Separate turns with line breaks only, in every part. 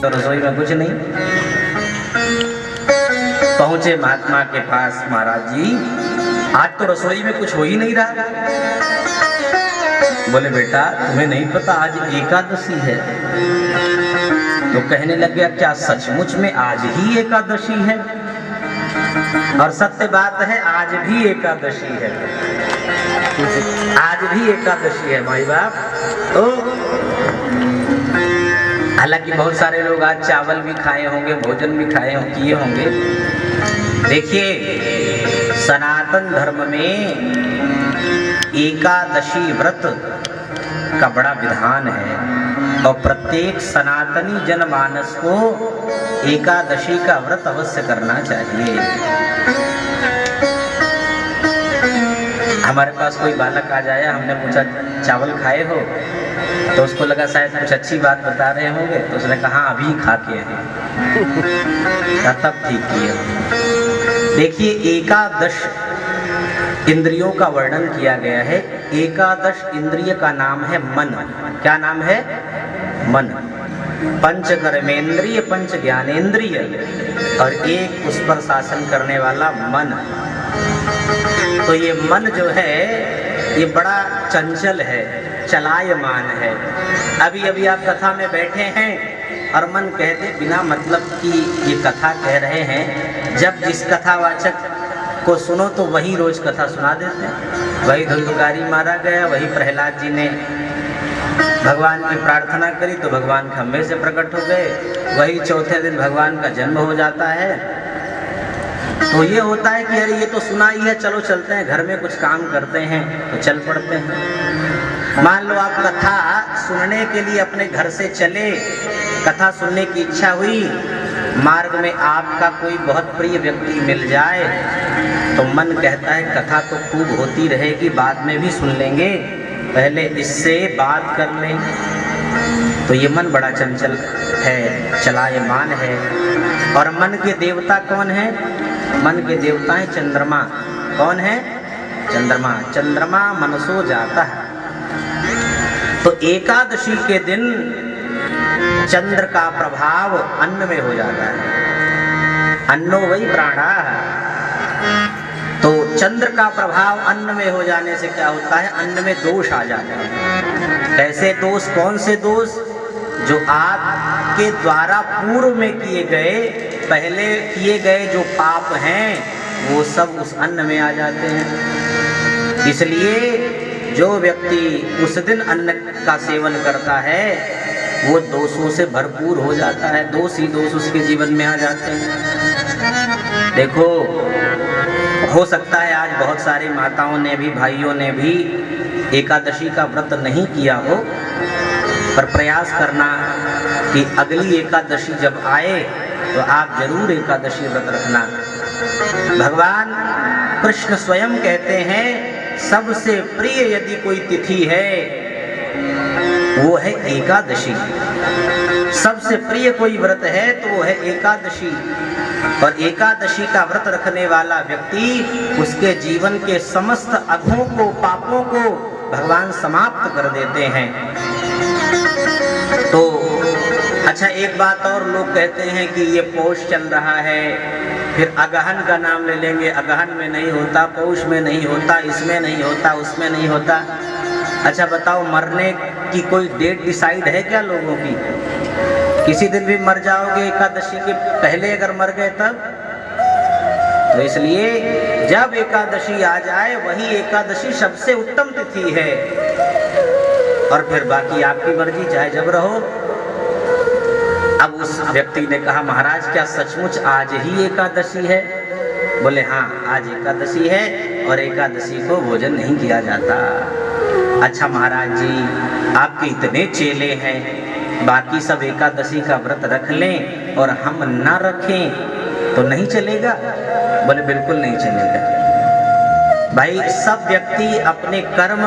तो रसोई में कुछ नहीं। पहुंचे महात्मा के पास, महाराज जी आज तो रसोई में कुछ हो ही नहीं रहा। बोले बेटा तुम्हें नहीं पता आज एकादशी है? तो कहने लगे क्या सचमुच में आज ही एकादशी है? और सत्य बात है आज भी एकादशी है, आज भी एकादशी है माई बाप। तो हालांकि बहुत सारे लोग आज चावल भी खाए होंगे, भोजन भी किए होंगे। देखिए सनातन धर्म में एकादशी व्रत का बड़ा विधान है और प्रत्येक सनातनी जनमानस को एकादशी का व्रत अवश्य करना चाहिए। हमारे पास कोई बालक आ जाया, हमने पूछा चावल खाए हो? तो उसको लगा शायद कुछ अच्छी बात बता रहे होंगे, तो उसने कहा अभी खा के हैं। तब ठीक किया। देखिए एकादश इंद्रियों का वर्णन किया गया है। एकादश इंद्रिय का नाम है मन। क्या नाम है? मन। पंच कर्मेंद्रिय, पंच ज्ञानेंद्रिय और एक उस पर शासन करने वाला मन। तो ये मन जो है ये बड़ा चंचल है, चलायमान है। अभी अभी आप कथा में बैठे हैं और मन कहते बिना मतलब की ये कथा कह रहे हैं। जब जिस कथावाचक को सुनो तो वही रोज कथा सुना देते हैं। वही धुंधुकारी मारा गया, वही प्रहलाद जी ने भगवान की प्रार्थना करी तो भगवान खंभे से प्रकट हो गए, वही चौथे दिन भगवान का जन्म हो जाता है। तो ये होता है कि अरे ये तो सुना ही है, चलो चलते हैं, घर में कुछ काम करते हैं तो चल पड़ते हैं। मान लो आप कथा सुनने के लिए अपने घर से चले, कथा सुनने की इच्छा हुई, मार्ग में आपका कोई बहुत प्रिय व्यक्ति मिल जाए तो मन कहता है कथा तो खूब होती रहेगी, बाद में भी सुन लेंगे, पहले इससे बात कर लें। तो ये मन बड़ा चंचल है, चलायमान है। और मन के देवता कौन है? मन के देवता है चंद्रमा। कौन है? चंद्रमा। चंद्रमा मनसो जाता है। तो एकादशी के दिन चंद्र का प्रभाव अन्न में हो जाता है। अन्नो वही प्राणा। तो चंद्र का प्रभाव अन्न में हो जाने से क्या होता है? अन्न में दोष आ जाते हैं। कैसे दोष? कौन से दोष? जो आपके द्वारा पूर्व में किए गए, पहले किए गए जो पाप हैं वो सब उस अन्न में आ जाते हैं। इसलिए जो व्यक्ति उस दिन अन्न का सेवन करता है वो दोषों से भरपूर हो जाता है, दोष ही दोष उसके जीवन में आ जाते हैं। देखो हो सकता है आज बहुत सारी माताओं ने भी, भाइयों ने भी एकादशी का व्रत नहीं किया हो, पर प्रयास करना कि अगली एकादशी जब आए तो आप जरूर एकादशी व्रत रखना। भगवान कृष्ण स्वयं कहते हैं सबसे प्रिय यदि कोई तिथि है वो है एकादशी। सबसे प्रिय कोई व्रत है तो वो है एकादशी। और एकादशी का व्रत रखने वाला व्यक्ति उसके जीवन के समस्त अघों को, पापों को भगवान समाप्त कर देते हैं। तो अच्छा एक बात और लोग कहते हैं कि ये पौष चल रहा है, फिर अगहन का नाम ले लेंगे, अगहन में नहीं होता, पौष में नहीं होता, इसमें नहीं होता, उसमें नहीं होता। अच्छा बताओ मरने की कोई डेट डिसाइड है क्या लोगों की? किसी दिन भी मर जाओगे एकादशी के पहले अगर मर गए तब? तो इसलिए जब एकादशी आ जाए वही एकादशी सबसे उत्तम तिथि है। और फिर बाकी आपकी मर्जी, चाहे जब रहो। अब उस व्यक्ति ने कहा महाराज क्या सचमुच आज ही एकादशी है? बोले हाँ आज एकादशी है और एकादशी को भोजन नहीं किया जाता। अच्छा महाराज जी आपके इतने चेले हैं, बाकी सब एकादशी का व्रत रख लें और हम ना रखें तो नहीं चलेगा? बोले बिल्कुल नहीं चलेगा। भाई सब व्यक्ति अपने कर्म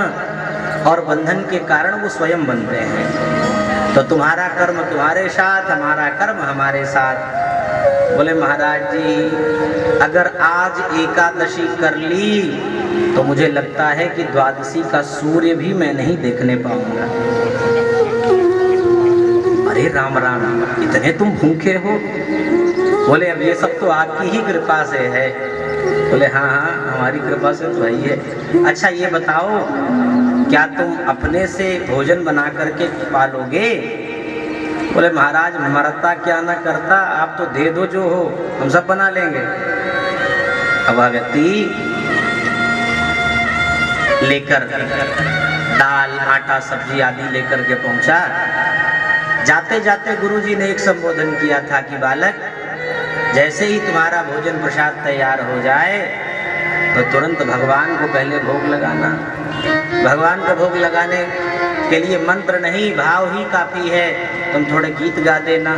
और बंधन के कारण वो स्वयं बनते हैं। तो तुम्हारा कर्म तुम्हारे साथ, हमारा कर्म हमारे साथ। बोले महाराज जी अगर आज एकादशी कर ली तो मुझे लगता है कि द्वादशी का सूर्य भी मैं नहीं देखने पाऊंगा। अरे राम राम, इतने तुम भूखे हो? बोले अब ये सब तो आपकी ही कृपा से है। बोले हाँ हाँ, हमारी कृपा से तो है ही है। अच्छा ये बताओ, क्या तुम अपने से भोजन बना करके पालोगे? बोले महाराज, मरता क्या ना करता, आप तो दे दो जो हो, हम सब बना लेंगे। अब वह व्यक्ति लेकर दाल, आटा, सब्जी आदि लेकर के पहुंचा। जाते जाते गुरुजी ने एक संबोधन किया था कि बालक, जैसे ही तुम्हारा भोजन प्रसाद तैयार हो जाए तो तुरंत भगवान को पहले भोग लगाना। भगवान को भोग लगाने के लिए मंत्र नहीं, भाव ही काफी है। तुम थोड़े गीत गा देना।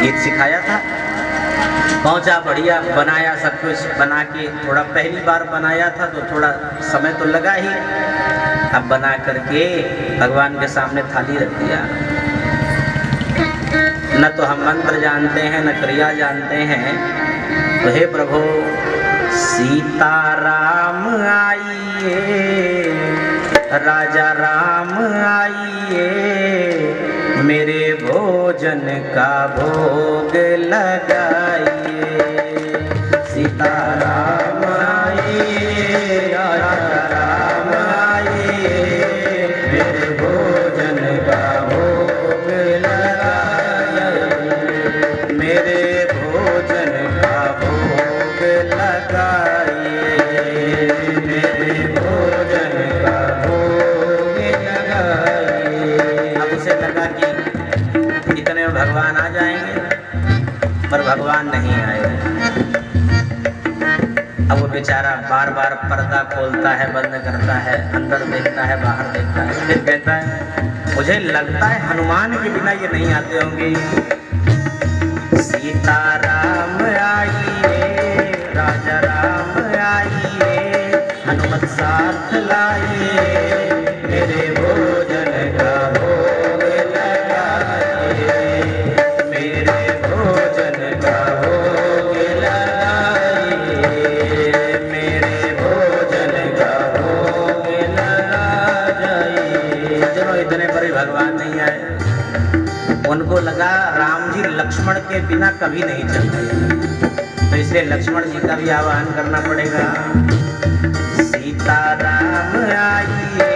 गीत सिखाया था। पहुंचा, बढ़िया बनाया, सब कुछ बना के, थोड़ा पहली बार बनाया था तो थोड़ा समय तो लगा ही। अब बना करके भगवान के सामने थाली रख दिया। न तो हम मंत्र जानते हैं, न क्रिया जानते हैं। तो हे प्रभु, सीताराम आइए, राजा राम आइए, मेरे भोजन का भोग लगाइए। सीताराम आइए, राजा राम आइए, मेरे भोजन का भोग लगाइए, मेरे भोजन का भोग लगाइए, मेरे भोजन का भोग लगाइए। अब उसे लगा कि इतने में भगवान आ जाएंगे, पर भगवान नहीं आए। अब वो बेचारा बार बार पर्दा खोलता है, बंद करता है, अंदर देखता है, बाहर देखता है, फिर कहता है मुझे लगता है हनुमान के बिना ये नहीं आते होंगे। सीताराम आइए, राजा राम आइए, हनुमत साथ लाइए, मेरे भोजन का भोग लगाइए, मेरे भोजन का भोग लगाइए, मेरे भोजन का भोग लगाइए। चलो इतने पर ही भगवान नहीं आए। उनको लगा राम जी लक्ष्मण के बिना कभी नहीं चलते, तो इसलिए लक्ष्मण जी का भी आह्वान करना पड़ेगा। सीताराम आइए,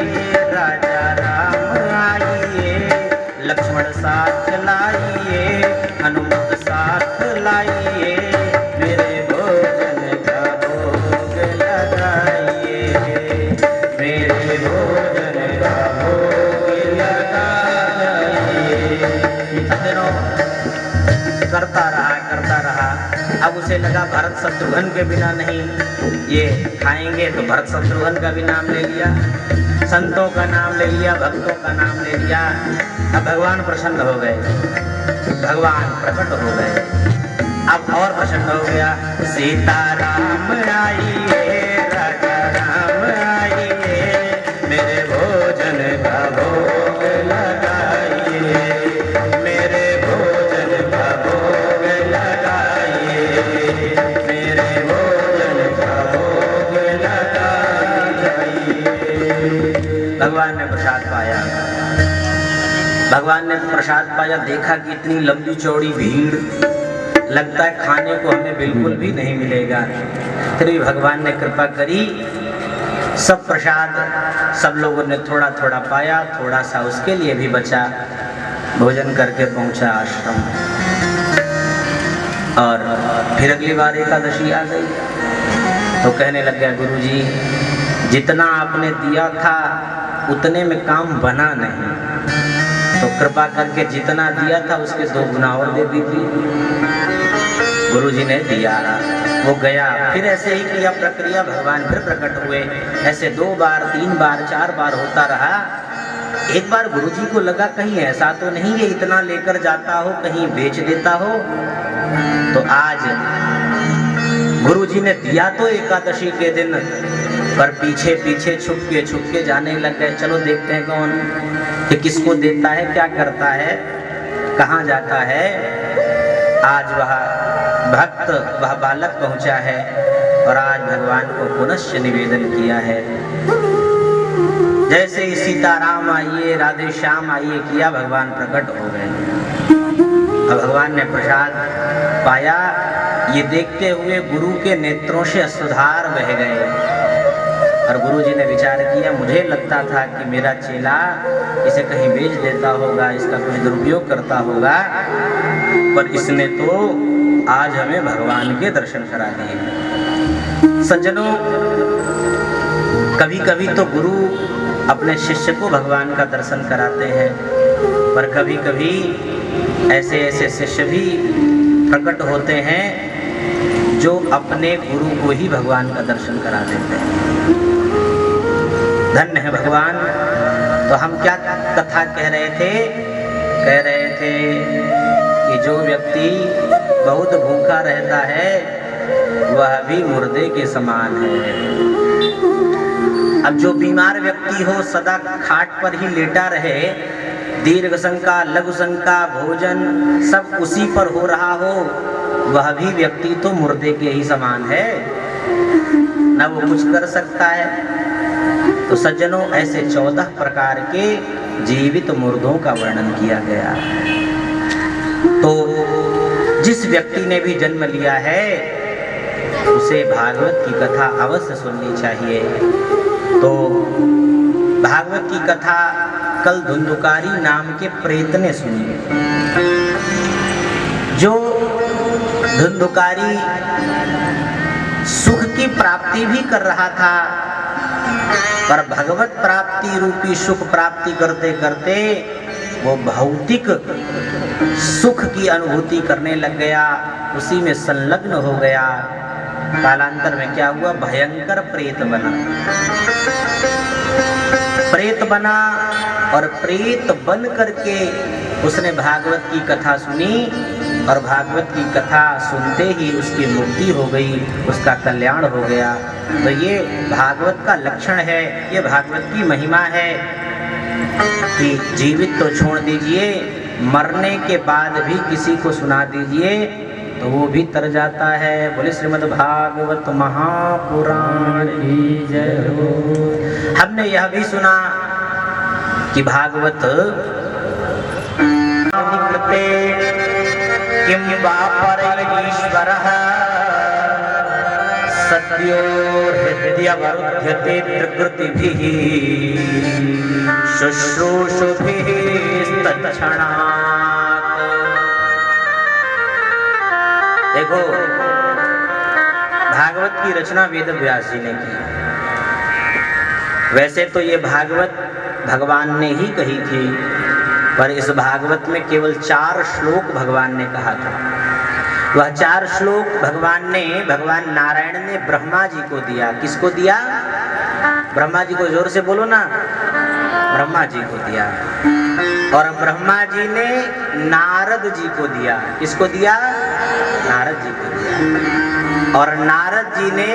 राजा राम आइए, लक्ष्मण साथ लाइए, हनुमत साथ लाइए, मेरे भोजन का भोग लगाइए, मेरे भोजन का भोग लगाइए। करता रहा। अब उसे लगा भरत शत्रुघ्न के बिना नहीं ये खाएंगे, तो भरत शत्रुघ्न का भी नाम ले लिया, संतों का नाम ले लिया, भक्तों का नाम ले लिया। अब भगवान प्रसन्न हो गए, भगवान प्रकट हो गए। अब और प्रसन्न हो गया। सीताराम आइए, राजा राम आइए, मेरे भोजन का भोग लगाइए, मेरे भोजन का भोग लगाइए, मेरे भोजन का भोग लगाइए। भगवान ने प्रसाद पाया। भगवान ने प्रसाद पाया, देखा कि इतनी लंबी चौड़ी भीड़, लगता है खाने को हमें बिल्कुल भी नहीं मिलेगा। फिर भी भगवान ने कृपा करी, सब प्रसाद सब लोगों ने थोड़ा थोड़ा पाया, थोड़ा सा उसके लिए भी बचा। भोजन करके पहुंचा आश्रम, और फिर अगली बार एकादशी आ गई तो कहने लग गया, गुरुजी जितना आपने दिया था उतने में काम बना नहीं, तो कृपा करके जितना दिया था उसके 2 गुना और दे दीजिए। गुरुजी ने दिया, वो गया, फिर ऐसे ही किया प्रक्रिया। भगवान फिर प्रकट हुए। ऐसे 2 बार, 3 बार, 4 बार होता रहा। एक बार गुरुजी को लगा कहीं ऐसा तो नहीं ये इतना लेकर जाता हो, कहीं बेच देता हो। तो आज गुरुजी ने दिया तो एकादशी के दिन, पर पीछे पीछे छुप के जाने लग गए। चलो देखते हैं कौन, कि किसको देता है, क्या करता है, कहाँ जाता है। आज वह भक्त, वह बालक पहुंचा है और आज भगवान को पुनश्च निवेदन किया है। जैसे ही सीताराम आइए, राधे श्याम आइए किया, भगवान प्रकट हो गए। और भगवान ने प्रसाद पाया। ये देखते हुए गुरु के नेत्रों से अश्रुधार बह गए। और गुरु जी ने विचार किया, मुझे लगता था कि मेरा चेला इसे कहीं बेच देता होगा, इसका कुछ दुरुपयोग करता होगा, पर इसने तो आज हमें भगवान के दर्शन करा दिए। सज्जनों, कभी कभी तो गुरु अपने शिष्य को भगवान का दर्शन कराते हैं, पर कभी कभी ऐसे ऐसे शिष्य भी प्रकट होते हैं जो अपने गुरु को ही भगवान का दर्शन करा देते हैं। धन्य है भगवान। तो हम क्या कथा कह रहे थे? कह रहे थे कि जो व्यक्ति बहुत भूखा रहता है वह भी मुर्दे के समान है। अब जो बीमार व्यक्ति हो, सदा खाट पर ही लेटा रहे, दीर्घ शंका लघु शंका भोजन सब उसी पर हो रहा हो, वह भी व्यक्ति तो मुर्दे के ही समान है, न वो कुछ कर सकता है। तो सज्जनों, ऐसे 14 प्रकार के जीवित मुर्दों का वर्णन किया गया। तो जिस व्यक्ति ने भी जन्म लिया है उसे भागवत की कथा अवश्य सुननी चाहिए। तो भागवत की कथा कल धुंधुकारी नाम के प्रेत ने सुनी। जो धुंधुकारी सुख की प्राप्ति भी कर रहा था, पर भगवत प्राप्ति रूपी सुख प्राप्ति करते करते वो भौतिक सुख की अनुभूति करने लग गया, उसी में संलग्न हो गया। कालांतर में क्या हुआ? भयंकर प्रेत बना। प्रेत बना और प्रेत बन करके उसने भागवत की कथा सुनी, और भागवत की कथा सुनते ही उसकी मुक्ति हो गई, उसका कल्याण हो गया। तो ये भागवत का लक्षण है, ये भागवत की महिमा है कि जीवित तो छोड़ दीजिए, मरने के बाद भी किसी को सुना दीजिए तो वो भी तर जाता है। बोले श्रीमद् भागवत महापुराण की जय हो। हमने यह भी सुना कि भागवत किम वा परैरीश्वरः सद्यो हृदयवरुध्यते प्रकृतिभिः शुश्रूषुभिः तत्क्षणात्। देखो, भागवत की रचना वेद व्यास जी ने की। वैसे तो ये भागवत भगवान ने ही कही थी, पर इस भागवत में केवल 4 श्लोक भगवान ने कहा था। वह 4 श्लोक भगवान नारायण ने ब्रह्मा जी को दिया। किसको दिया? ब्रह्मा जी को, जोर से बोलो ना। ब्रह्मा जी को दिया। और ब्रह्मा जी ने नारद जी को दिया। किसको दिया? नारद जी को दिया। और नारद जी ने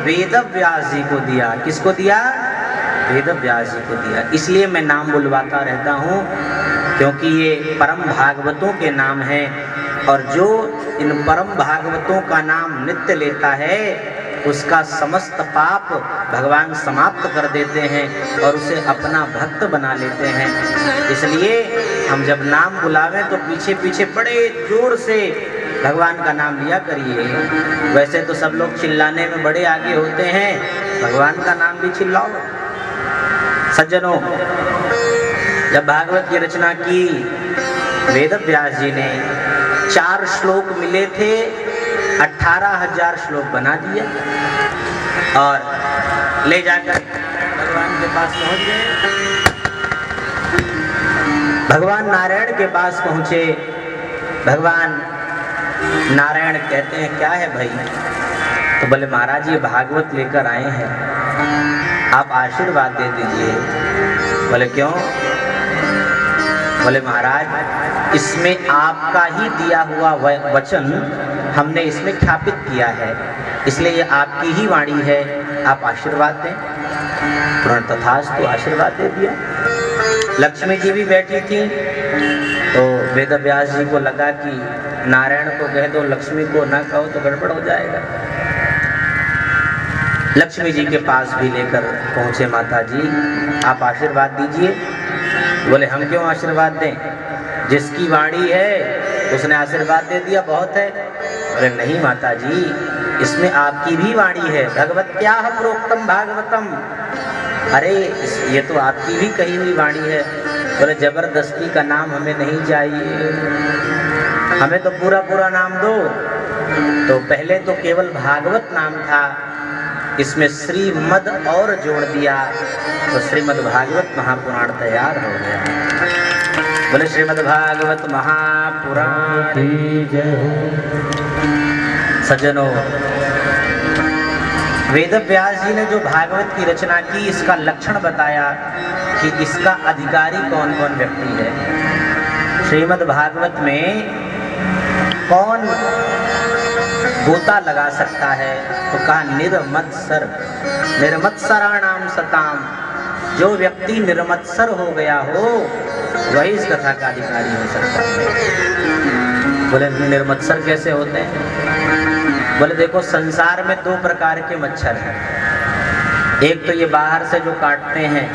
वेद व्यास जी को दिया। किसको दिया? वेद व्यास जी को दिया। इसलिए मैं नाम बुलवाता रहता हूँ, क्योंकि ये परम भागवतों के नाम हैं, और जो इन परम भागवतों का नाम नित्य लेता है उसका समस्त पाप भगवान समाप्त कर देते हैं और उसे अपना भक्त बना लेते हैं। इसलिए हम जब नाम बुलावें तो पीछे पीछे बड़े जोर से भगवान का नाम लिया करिए। वैसे तो सब लोग चिल्लाने में बड़े आगे होते हैं, भगवान का नाम भी चिल्लाओ। सज्जनों, जब भागवत की रचना की वेद व्यास जी ने, 4 श्लोक मिले थे, 18,000 श्लोक बना दिए और ले जाकर भगवान के पास पहुंच गए। भगवान नारायण के पास पहुंचे। भगवान नारायण कहते हैं, क्या है भाई? तो बोले, महाराज ये भागवत लेकर आए हैं, आप आशीर्वाद दे दीजिए। बोले, क्यों? बोले, महाराज इसमें आपका ही दिया हुआ वचन हमने इसमें ख्यापित किया है, इसलिए ये आपकी ही वाणी है, आप आशीर्वाद दें। तुरंत तथास्तु आशीर्वाद दे दिया। लक्ष्मी जी भी बैठी थी, तो वेद व्यास जी को लगा कि नारायण को कह दो, लक्ष्मी को ना कहो तो गड़बड़ हो जाएगा। लक्ष्मी जी के पास भी लेकर पहुँचे, माता जी आप आशीर्वाद दीजिए। बोले हम क्यों आशीर्वाद दें, जिसकी वाणी है उसने आशीर्वाद दे दिया, बहुत है। बोले नहीं माता जी, इसमें आपकी भी वाणी है, भगवत क्या है प्रोक्तम भागवतम, अरे ये तो आपकी भी कही हुई वाणी है। बोले जबरदस्ती का नाम हमें नहीं चाहिए, हमें तो पूरा पूरा नाम दो। तो पहले तो केवल भागवत नाम था, इसमें श्रीमद और जोड़ दिया तो श्रीमद् भागवत महापुराण तैयार हो गया। बोले श्रीमद् भागवत महापुराण की जय हो। सज्जनों, वेद व्यास जी ने जो भागवत की रचना की, इसका लक्षण बताया कि इसका अधिकारी कौन कौन व्यक्ति है। श्रीमद् भागवत में कौन गोता लगा सकता है, तो कहा निर्मत्सर, निर्मत्सराणाम सताम, जो व्यक्ति निर्मत्सर हो गया हो वही इस कथा का अधिकारी हो सकता है। बोले निर्मत्सर कैसे होते हैं? बोले देखो, संसार में दो प्रकार के मच्छर हैं। एक तो ये बाहर से जो काटते हैं,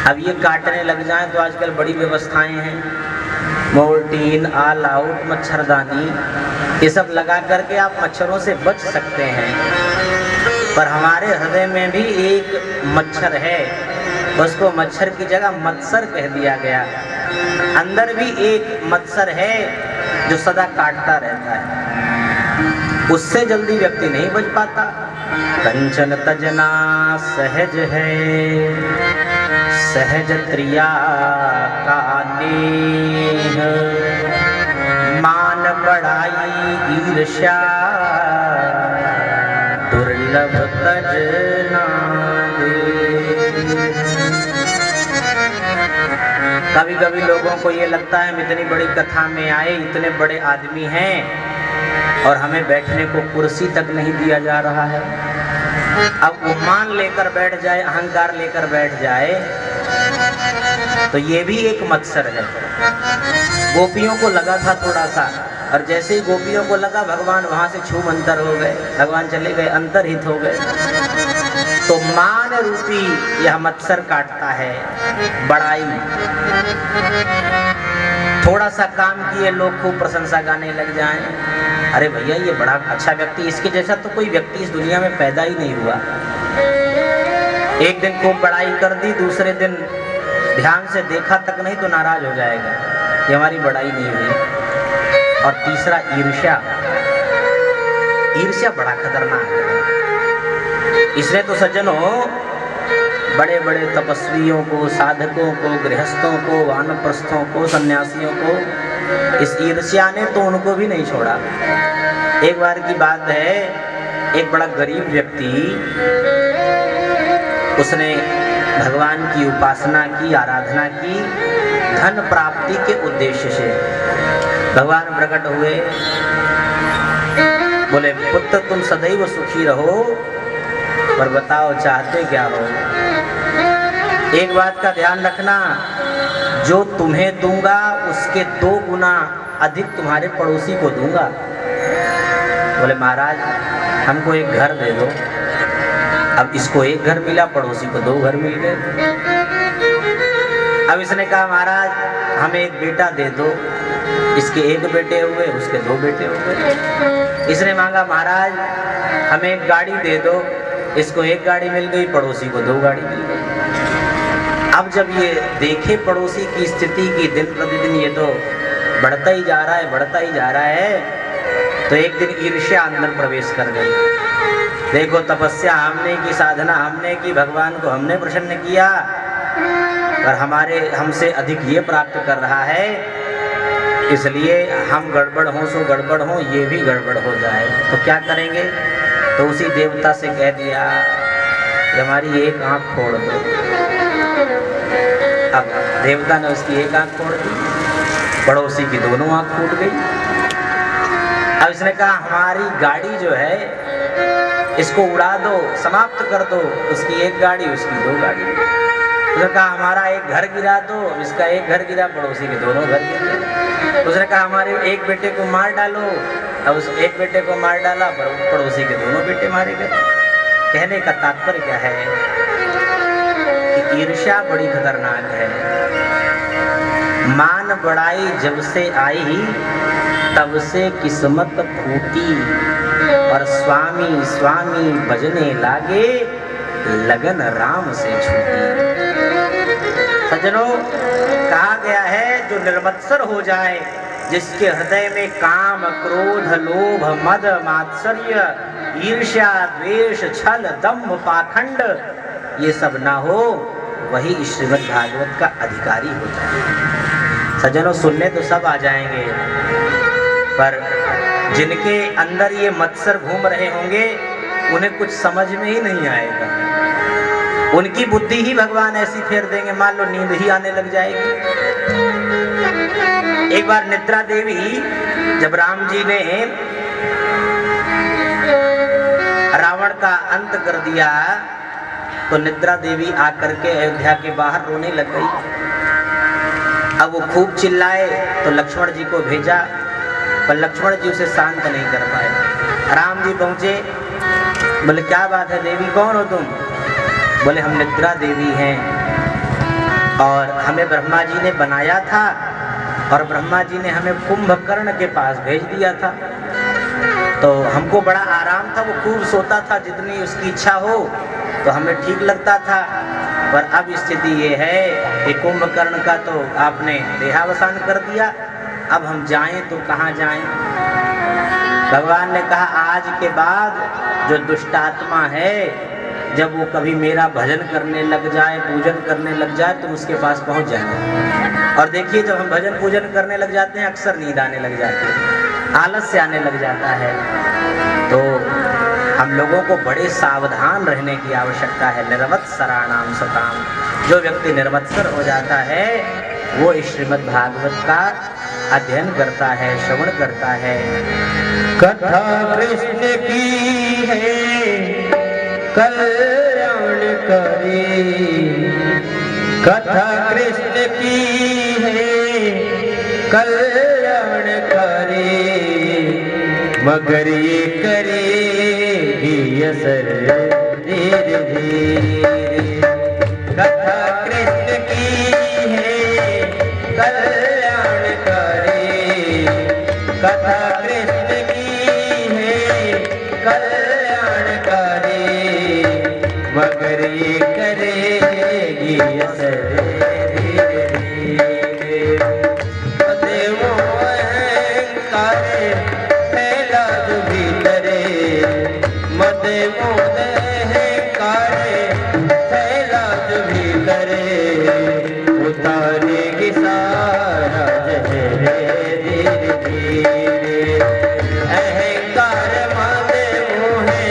अब ये काटने लग जाएं तो आजकल बड़ी व्यवस्थाएं हैं, मोर्टीन, ऑल आउट, मच्छरदानी, ये सब लगा करके आप मच्छरों से बच सकते हैं। पर हमारे हृदय में भी एक मच्छर है, उसको मच्छर की जगह मत्सर कह दिया गया। अंदर भी एक मत्सर है जो सदा काटता रहता है, उससे जल्दी व्यक्ति नहीं बच पाता। कंचन तजना सहज है, सहज त्रिया का नेह, मान बढ़ाई ईर्ष्या दुर्लभ तजना दे। कभी कभी लोगों को ये लगता है हम इतनी बड़ी कथा में आए, इतने बड़े आदमी हैं और हमें बैठने को कुर्सी तक नहीं दिया जा रहा है। अब उपमान लेकर बैठ जाए, अहंकार लेकर बैठ जाए, तो ये भी एक मत्सर है। गोपियों को लगा था थोड़ा सा, और जैसे ही गोपियों को लगा भगवान वहां से छूम अंतर हो गए, भगवान चले गए, अंतरहित हो गए। तो मान रूपी यह मत्सर काटता है, बड़ाई। थोड़ा सा काम किए लोग खूब प्रशंसा गाने लग जाएं, अरे भैया ये बड़ा अच्छा व्यक्ति, इसके जैसा तो कोई व्यक्ति इस दुनिया में पैदा ही नहीं हुआ। एक दिन खूब बड़ाई कर दी, दूसरे दिन ध्यान से देखा तक नहीं तो नाराज हो जाएगा, ये हमारी बड़ाई नहीं हुई। और तीसरा ईर्ष्या, ईर्ष्या बड़ा खतरनाक है। इसलिए तो सज्जनों, बड़े बड़े तपस्वियों को, साधकों को, गृहस्थों को, वानप्रस्थों को, सन्यासियों को इस ईर्ष्या ने तो उनको भी नहीं छोड़ा। एक बार की बात है, एक बड़ा गरीब व्यक्ति, उसने भगवान की उपासना की, आराधना की, धन प्राप्ति के उद्देश्य से। भगवान प्रकट हुए, बोले पुत्र तुम सदैव सुखी रहो, पर बताओ चाहते क्या हो। एक बात का ध्यान रखना, जो तुम्हें दूंगा उसके 2 गुना अधिक तुम्हारे पड़ोसी को दूंगा। बोले महाराज हमको एक घर दे दो। अब इसको एक घर मिला, पड़ोसी को 2 घर मिल गए। अब इसने कहा महाराज हमें एक बेटा दे दो, इसके 1 बेटे हुए, उसके 2 बेटे हो गए। इसने मांगा महाराज हमें एक गाड़ी दे दो, इसको 1 गाड़ी मिल गई, पड़ोसी को 2 गाड़ी मिल गई। अब जब ये देखे पड़ोसी की स्थिति की दिन प्रतिदिन ये तो बढ़ता ही जा रहा है, बढ़ता ही जा रहा है, तो एक दिन ईर्ष्या अंदर प्रवेश कर गई। देखो तपस्या हमने की, साधना हमने की, भगवान को हमने प्रसन्न किया, पर हमसे अधिक ये प्राप्त कर रहा है, इसलिए हम गड़बड़ हों सो गड़बड़ हों, ये भी गड़बड़ हो जाए तो क्या करेंगे। तो उसी देवता से कह दिया कि हमारी एक आंख फोड़ दो। अब देवता ने उसकी एक आंख फोड़ दी, पड़ोसी की दोनों आंख फूट गई। अब इसने कहा हमारी गाड़ी जो है इसको उड़ा दो, समाप्त कर दो, उसकी 1 गाड़ी, उसकी 2 गाड़ी। उसने कहा हमारा एक घर गिरा दो, इसका 1 घर गिरा, पड़ोसी के दोनों घर गिर गए। उसने कहा हमारे 1 बेटे को मार डालो, अब उस 1 बेटे को मार डाला, पड़ोसी के दोनों बेटे मारे गए। कहने का तात्पर्य क्या है कि ईर्ष्या बड़ी खतरनाक है। मान बढ़ाई जब से आई तब से किस्मत फूटी, और स्वामी स्वामी भजने लागे लगन राम से छूटी। सज्जनों, कहा गया है जो निर्मत्सर हो जाए, जिसके हृदय में काम क्रोध लोभ मद मात्सर्य ईर्ष्या द्वेष छल दंभ पाखंड ये सब ना हो, वही श्रीमद् भागवत का अधिकारी होता है। सज्जनों, सुनने तो सब आ जाएंगे, पर जिनके अंदर ये मत्सर घूम रहे होंगे उन्हें कुछ समझ में ही नहीं आएगा। उनकी बुद्धि ही भगवान ऐसी फेर देंगे, मान लो नींद ही आने लग जाएगी। एक बार निद्रा देवी, जब राम जी ने रावण का अंत कर दिया तो निद्रा देवी आकर के अयोध्या के बाहर रोने लग गई। अब वो खूब चिल्लाए तो लक्ष्मण जी को भेजा, पर लक्ष्मण जी उसे शांत नहीं कर पाए। राम जी पहुंचे, बोले क्या बात है देवी, कौन हो तुम? बोले हम निद्रा देवी हैं, और हमें ब्रह्मा जी ने बनाया था, और ब्रह्मा जी ने हमें कुंभकर्ण के पास भेज दिया था। तो हमको बड़ा आराम था, वो खूब सोता था, जितनी उसकी इच्छा हो तो हमें ठीक लगता था। पर अब स्थिति ये है कि कुंभकर्ण का तो आपने देहावसान कर दिया, अब हम जाएं तो कहाँ जाएं? भगवान ने कहा आज के बाद जो दुष्टात्मा है, जब वो कभी मेरा भजन करने लग जाए, पूजन करने लग जाए, तुम उसके पास पहुंच जाना। और देखिए, जब हम भजन पूजन करने लग जाते हैं अक्सर नींद आने लग जाती है, आलस्य आने लग जाता है। तो हम लोगों को बड़े सावधान रहने की आवश्यकता है। निर्वत्सराणाम सताम, जो व्यक्ति निर्वत्सर हो जाता है वो श्रीमद् भागवत का अध्ययन करता है, श्रवण करता है।
कथा कृष्ण की है कल्याण करे, कथा कृष्ण की है कल्याण करे, मगर ये करेगी असर धीरे धीरे। कथा कृष्ण की है कल्याण करे, कथा कृष्ण की है कल्याण करे, मगर ये करेगी असर धीरे धीरे। देवो अहंकार फैला जो भीतरे, मदेवो अहंकार फैला जो भीतरे, उतारेगी सारा जहरे धीरे धीरे। अहंकार माने मोहे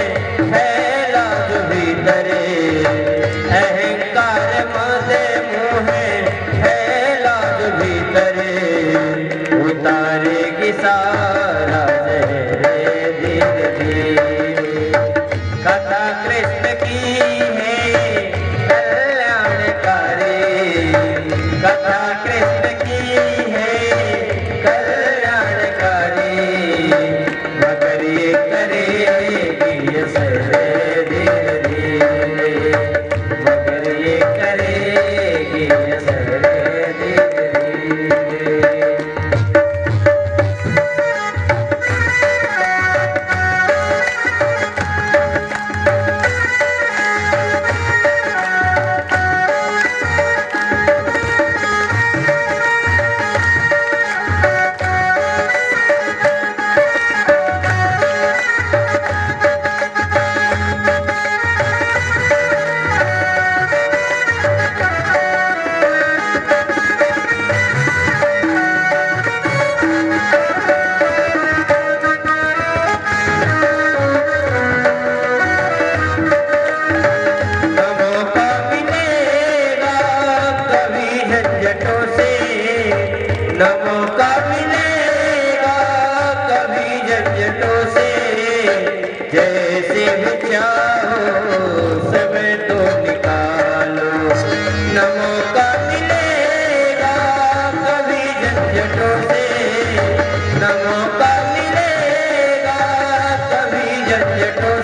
फैला जो भीतरे, अहंकार माने मोहे फैला जो भीतरे, उतारेगी सारा जहरे धीरे धीरे। कथा कृष्ण की है कल्याणकारी, कथा कृष्ण की है कल्याणकारी, मगर ये करेगी असर धीरे धीरे, मगर ये करेगी असर धीरे धीरे। झंझटों